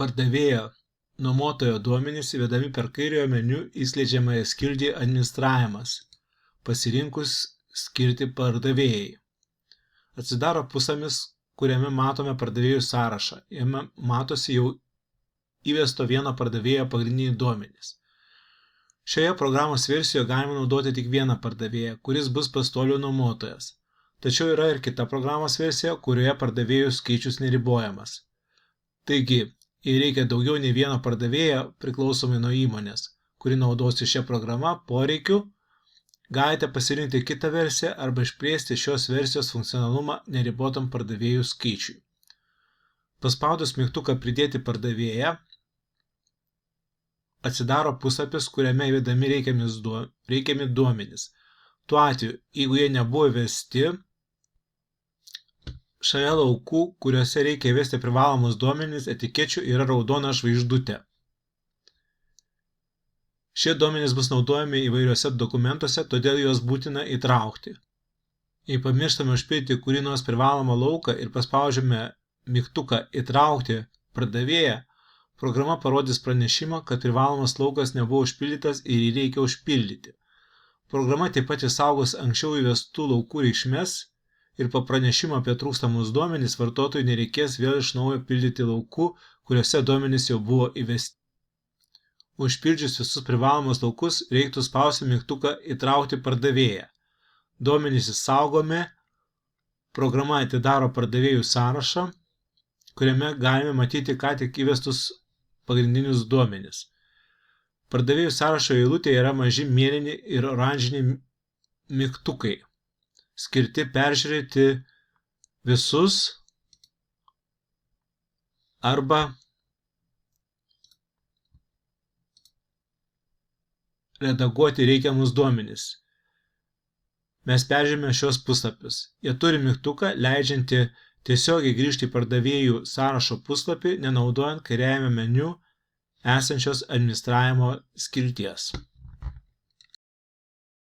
pardavėjo nuomotojo duomenys įvedami per kairiojo meniu įskleidžiamąją skiltį administravimas, pasirinkus skirtį pardavėjai. Atsidaro puslapis, kuriame matome pardavėjų sąrašą. Jame matosi jau įvesto vieno pardavėjo pagrindiniai duomenys. Šioje programos versijoje galima naudoti tik vieną pardavėją, kuris bus pastolių nuomotojas. Tačiau yra ir kita programos versija, kurioje pardavėjų skaičius neribojamas. Taigi, jei reikia daugiau nei vieno pardavėjo priklausomai nuo įmonės, kuri naudosi šią programą poreikiu, galite pasirinkti kitą versiją arba išplėsti šios versijos funkcionalumą neribotam pardavėjų skaičiui. Paspaudus mygtuką pridėti pardavėją, atsidaro puslapis, kuriame įvedami reikiami duomenys. Tuo atveju, jeigu jie nebuvo įvesti, šalia laukų, kuriuose reikia įvesti privalomus duomenys, etikečių yra raudona žvaigždutė. Šie duomenys bus naudojami įvairiuose dokumentuose, todėl juos būtina įtraukti. Jei pamirštame užpildyti kurį nors privalomą lauką ir paspaudžiame mygtuką įtraukti pardavėją, programa parodys pranešimą, kad privalomas laukas nebuvo užpildytas ir jį reikia užpildyti. Programa taip pat išsaugos anksčiau įvestų laukų reikšmes ir po pranešimo apie trūkstamus duomenys vartotojui nereikės vėl iš naujo pildyti laukų, kuriuose duomenys jau buvo įvesti. Užpildžius visus privalomus laukus reiktų spausti mygtuką įtraukti pardavėją. Duomenys išsaugomi, programa atidaro pardavėjų sąrašą, kuriame galime matyti ką tik įvestus pagrindinius duomenis. Pardavėjų sąrašo eilutėje yra maži mėlyni ir oranžiniai mygtukai, skirti peržiūrėti visus arba redaguoti reikiamus duomenis. Mes peržiūrime šios puslapius. Jie turi mygtuką, leidžiantį tiesiogiai grįžti į pardavėjų sąrašo puslapį, nenaudojant kairiajame meniu esančios administravimo skilties.